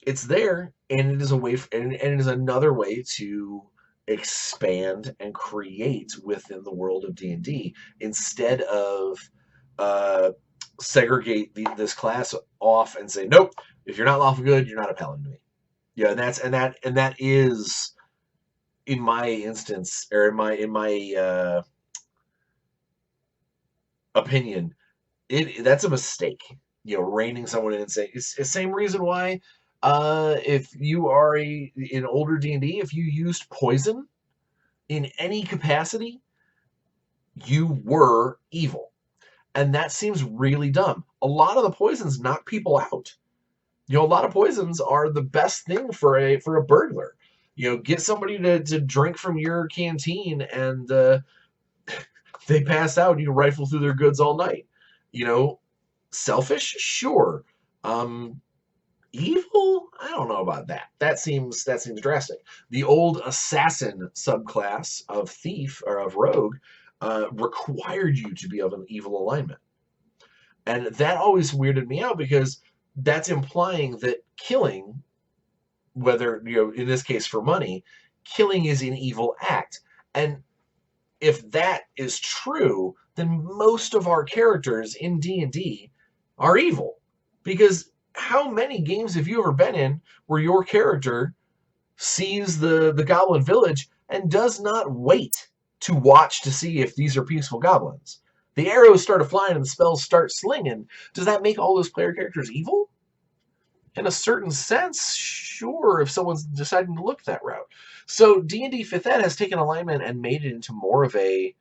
it's there, and it is and it is another way to expand and create within the world of D&D instead of segregate this class off and say, nope, if you're not lawful good, you're not a paladin to me. Yeah, and that is, in my instance, or in my opinion, that's a mistake. Reining someone in and saying it's the same reason why, if you are in older D&D, if you used poison in any capacity, you were evil, and that seems really dumb. A lot of the poisons knock people out. A lot of poisons are the best thing for a burglar. Get somebody to drink from your canteen, and they pass out, and you rifle through their goods all night. Selfish? Sure. Evil? I don't know about that. That seems drastic. The old assassin subclass of thief or of rogue required you to be of an evil alignment. And that always weirded me out, because that's implying that killing, whether, in this case for money, killing is an evil act. And if that is true, then most of our characters in D&D are evil. Because how many games have you ever been in where your character sees the goblin village and does not wait to watch to see if these are peaceful goblins? The arrows start flying and the spells start slinging. Does that make all those player characters evil? In a certain sense, sure, if someone's deciding to look that route. So D&D 5th Ed has taken alignment and made it into more of a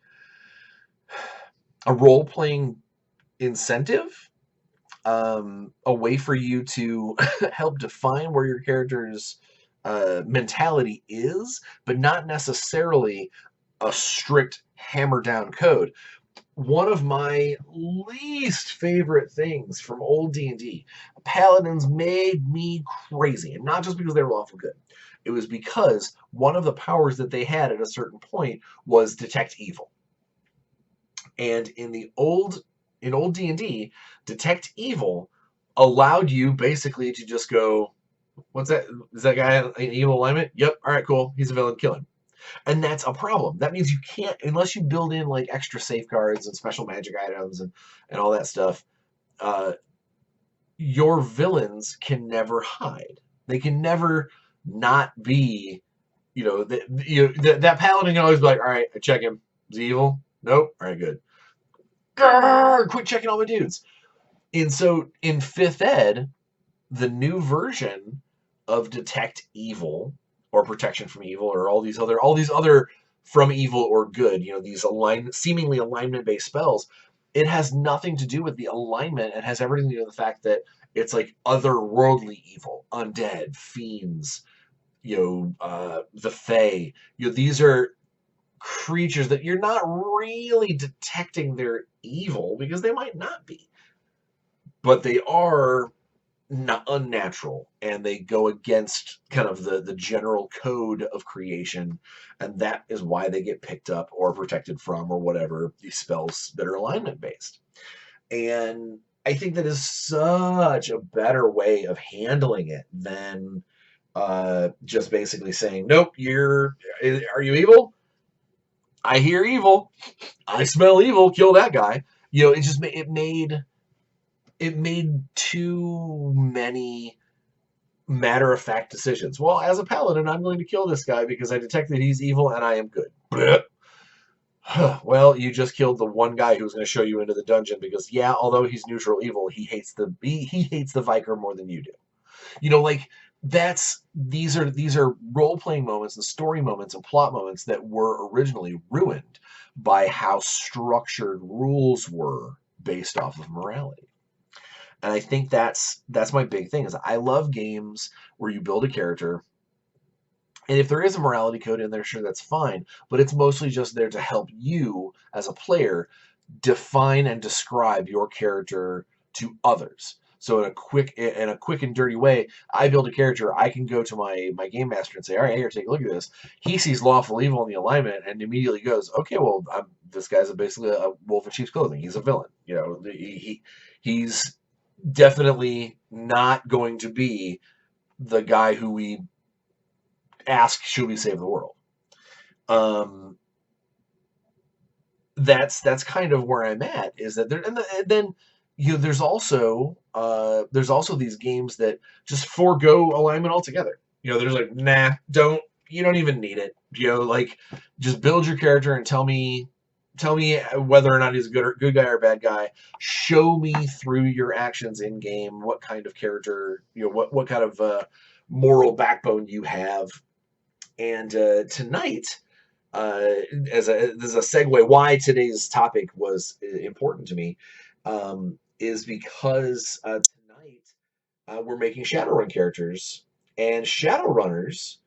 role-playing incentive, a way for you to help define where your character's mentality is, but not necessarily a strict hammer-down code. One of my least favorite things from old D&D, paladins made me crazy, and not just because they were lawful good. It was because one of the powers that they had at a certain point was detect evil. And in old D&D, detect evil allowed you basically to just go, what's that? Is that guy an evil alignment? Yep. All right, cool. He's a villain. Kill him. And that's a problem. That means you can't, unless you build in like extra safeguards and special magic items and all that stuff, your villains can never hide. They can never not be, that paladin can always be like, all right, I check him. Is he evil? Nope. All right, good. Grrr, quit checking all my dudes. And so in 5th Ed, the new version of detect evil or protection from evil or all these other from evil or good, these seemingly alignment-based spells, it has nothing to do with the alignment. It has everything to do with the fact that it's like otherworldly evil, undead, fiends, the Fae. These are creatures that you're not really detecting they're evil because they might not be, but they are not unnatural, and they go against kind of the general code of creation, and that is why they get picked up or protected from or whatever these spells that are alignment based. And I think that is such a better way of handling it than just basically saying, nope, are you evil? I hear evil. I smell evil. Kill that guy. It just made too many matter-of-fact decisions. Well, as a paladin, I'm going to kill this guy because I detect that he's evil and I am good. Well, you just killed the one guy who's going to show you into the dungeon because, yeah, although he's neutral evil, he hates the Vicar more than you do. Like these are role-playing moments and story moments and plot moments that were originally ruined by how structured rules were based off of morality. And I think that's my big thing is I love games where you build a character, and if there is a morality code in there, sure, that's fine, but it's mostly just there to help you as a player define and describe your character to others. So in a quick and dirty way, I build a character. I can go to my game master and say, "All right, here, take a look at this." He sees lawful evil in the alignment and immediately goes, "Okay, well, this guy's basically a wolf in sheep's clothing. He's a villain. He's definitely not going to be the guy who we ask, should we save the world?" Um, that's kind of where I'm at. Is that there, and then there's also these games that just forego alignment altogether. There's like, nah, you don't even need it. Like just build your character and tell me whether or not he's a good guy or bad guy. Show me through your actions in game what kind of character, what kind of moral backbone you have. And tonight, this is a segue why today's topic was important to me, is because tonight we're making Shadowrun characters, and Shadowrunners,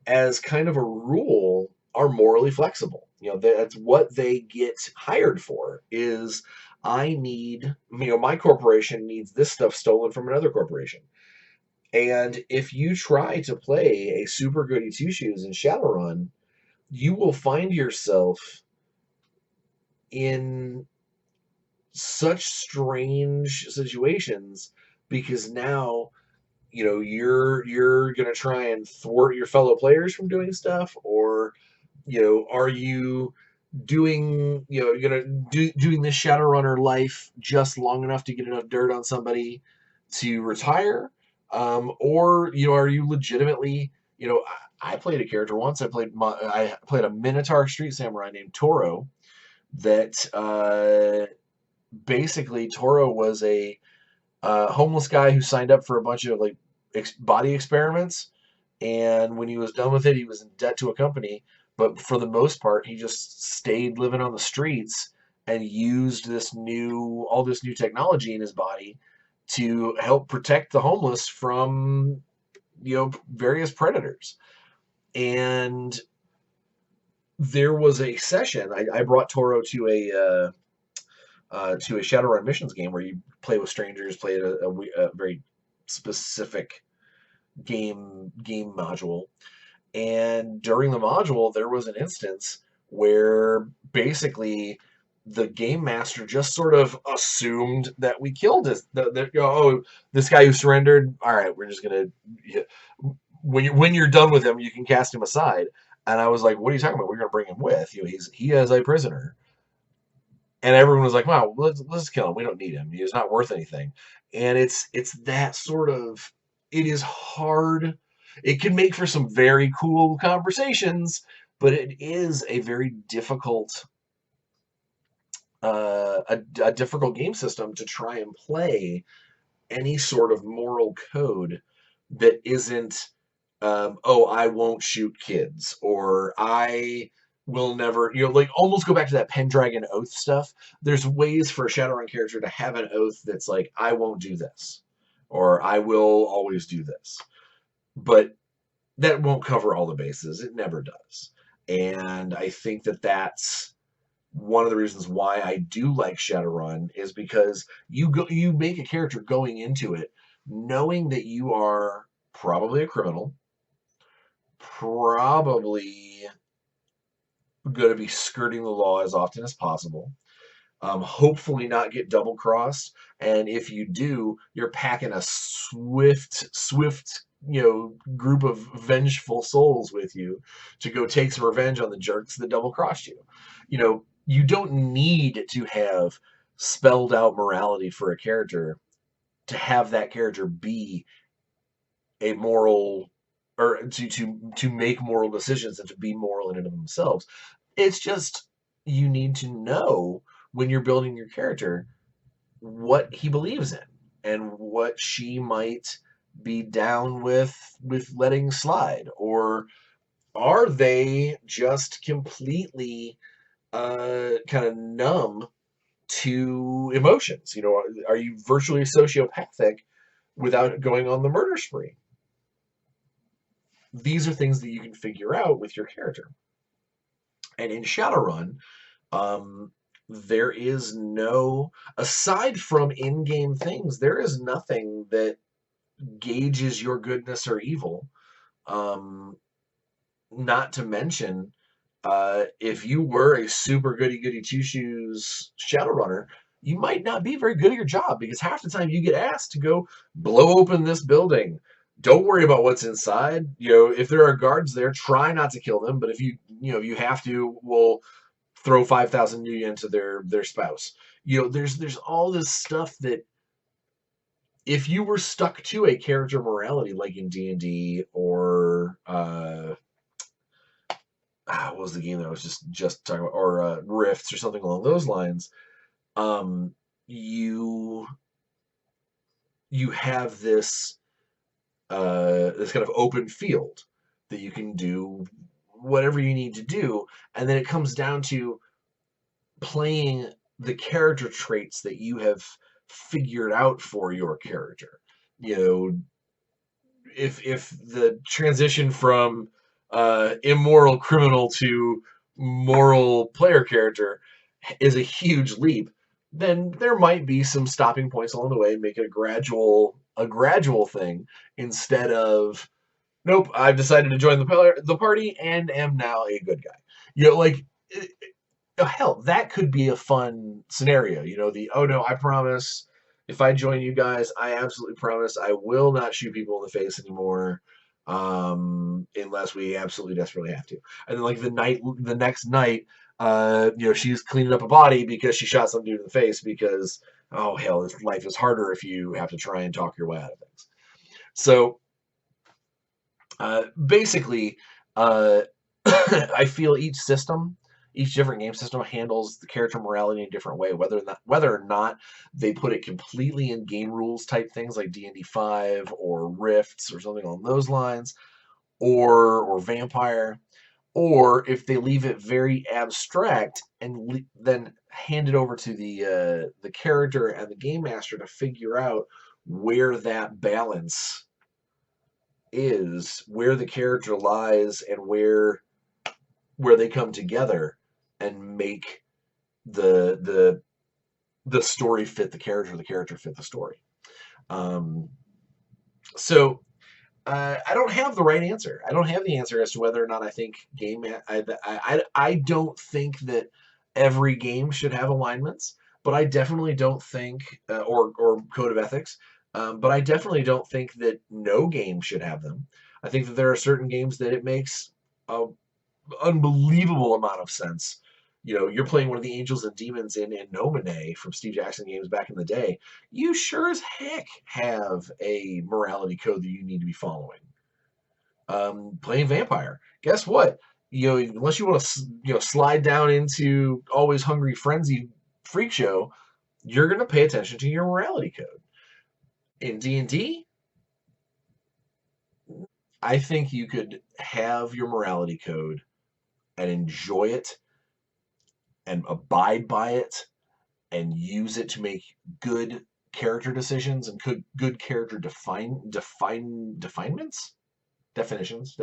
as kind of a rule, are morally flexible. That's what they get hired for. Is I need, my corporation needs this stuff stolen from another corporation. And if you try to play a super goody two shoes in Shadowrun, you will find yourself in such strange situations because now you're gonna try and thwart your fellow players from doing stuff, or are you doing this Shadowrunner life just long enough to get enough dirt on somebody to retire, or are you legitimately I played a character once. I played a Minotaur Street Samurai named Toro. That basically Toro was a homeless guy who signed up for a bunch of like body experiments, and when he was done with it, he was in debt to a company. But for the most part, he just stayed living on the streets and used all this new technology in his body to help protect the homeless from various predators. And there was a session. I brought Toro to a Shadowrun missions game where you play with strangers, play a very specific game module. And during the module, there was an instance where basically the game master just sort of assumed that we killed this guy who surrendered. All right, we're just gonna when you're done with him, you can cast him aside. And I was like, what are you talking about? We're gonna bring him with. He is a prisoner. And everyone was like, wow, let's kill him. We don't need him. He's not worth anything. And it's that sort of, it is hard. It can make for some very cool conversations, but it is a very difficult, a difficult game system to try and play any sort of moral code that isn't oh, I won't shoot kids, or I will never, like almost go back to that Pendragon oath stuff. There's ways for a Shadowrun character to have an oath that's like, I won't do this, or I will always do this. But that won't cover all the bases. It never does. And I think that that's one of the reasons why I do like Shadowrun is because you make a character going into it knowing that you are probably a criminal, probably going to be skirting the law as often as possible. Hopefully not get double crossed. And if you do, you're packing a swift, group of vengeful souls with you to go take some revenge on the jerks that double crossed you. You don't need to have spelled out morality for a character to have that character be a moral, or to make moral decisions and to be moral in and of themselves. It's just you need to know when you're building your character what he believes in and what she might be down with letting slide, or are they just completely kind of numb to emotions? Are you virtually sociopathic without going on the murder spree? These are things that you can figure out with your character. And in Shadowrun, um, there is no, aside from in-game things, there is nothing that gauges your goodness or evil. Um, Not to mention, if you were a super goody-goody two-shoes Shadowrunner, you might not be very good at your job because half the time you get asked to go blow open this building. Don't worry about what's inside. If there are guards there, try not to kill them. But if you have to, we'll throw 5,000 new into their spouse. There's all this stuff that if you were stuck to a character morality like in D&D or what was the game that I was just talking about, or Rifts or something along those lines, um, you you have this kind of open field that you can do whatever you need to do, and then it comes down to playing the character traits that you have figured out for your character. You know, if the transition from immoral criminal to moral player character is a huge leap, then there might be some stopping points along the way and make it a gradual thing instead of nope, I've decided to join the party and am now a good guy. Like hell, that could be a fun scenario. The oh no, I promise if I join you guys, I absolutely promise I will not shoot people in the face anymore, unless we absolutely desperately have to. And then like the next night, she's cleaning up a body because she shot some dude in the face because oh hell, this life is harder if you have to try and talk your way out of things. So basically, I feel each different game system handles the character morality in a different way. Whether or not they put it completely in game rules type things like D&D 5 or Rifts or something along those lines, or Vampire, or if they leave it very abstract and then hand it over to the character and the game master to figure out where that balance is, where the character lies, and where they come together and make the the story fit the character fit the story. Um, so I don't have the right answer. I don't have the answer as to whether or not I think I don't think that every game should have alignments, but I definitely don't think or code of ethics. But I definitely don't think that no game should have them. I think that there are certain games that it makes a unbelievable amount of sense. You're playing one of the Angels and Demons in Nomine from Steve Jackson games back in the day. You sure as heck have a morality code that you need to be following. Playing Vampire, guess what? Unless you want to, slide down into Always Hungry Frenzy Freak Show, you're going to pay attention to your morality code. In D&D, I think you could have your morality code and enjoy it and abide by it and use it to make good character decisions and good character definements, definitions,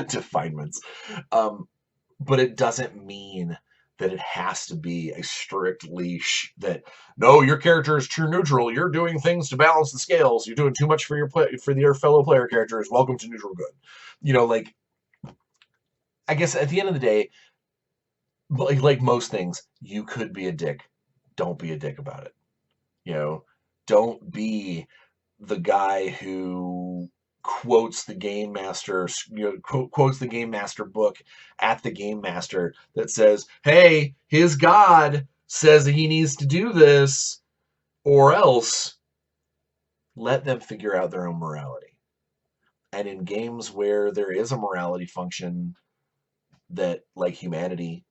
definements. But it doesn't mean that it has to be a strict leash that no, your character is true neutral. You're doing things to balance the scales. You're doing too much for your fellow player characters. Welcome to neutral good. Like I guess at the end of the day, like most things, you could be a dick. Don't be a dick about it. You know, don't be the guy who quotes the game master, quotes the game master book at the game master that says, "Hey, his god says that he needs to do this, or else." Let them figure out their own morality. And in games where there is a morality function that, like humanity,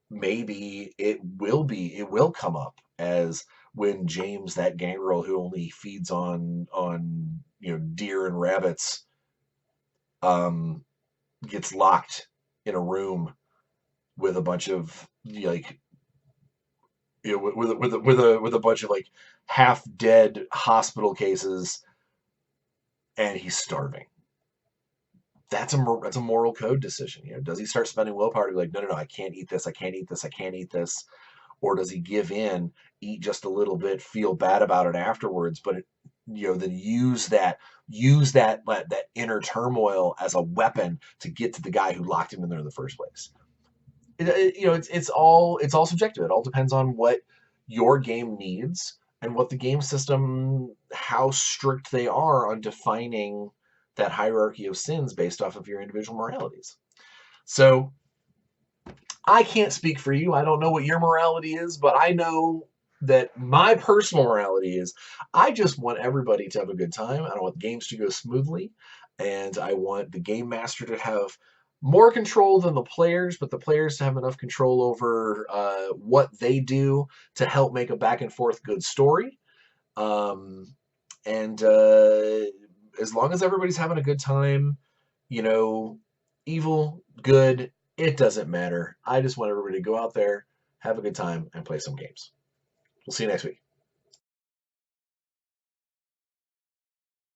maybe it will come up as when James, that gangrel who only feeds on deer and rabbits, um gets locked in a room with a bunch of with a bunch of like half dead hospital cases, and he's starving. That's a moral code decision. Does he start spending willpower to be like, no, I can't eat this, I can't eat this, I can't eat this? Or does he give in, eat just a little bit, feel bad about it afterwards, but then use that inner turmoil as a weapon to get to the guy who locked him in there in the first place? It's all subjective. It all depends on what your game needs and what the game system, how strict they are on defining that hierarchy of sins based off of your individual moralities. So I can't speak for you. I don't know what your morality is, but I know that my personal morality is I just want everybody to have a good time. I don't want games to go smoothly, and I want the game master to have more control than the players, but the players to have enough control over what they do to help make a back and forth good story. And as long as everybody's having a good time, evil, good, it doesn't matter. I just want everybody to go out there, have a good time, and play some games. We'll see you next week.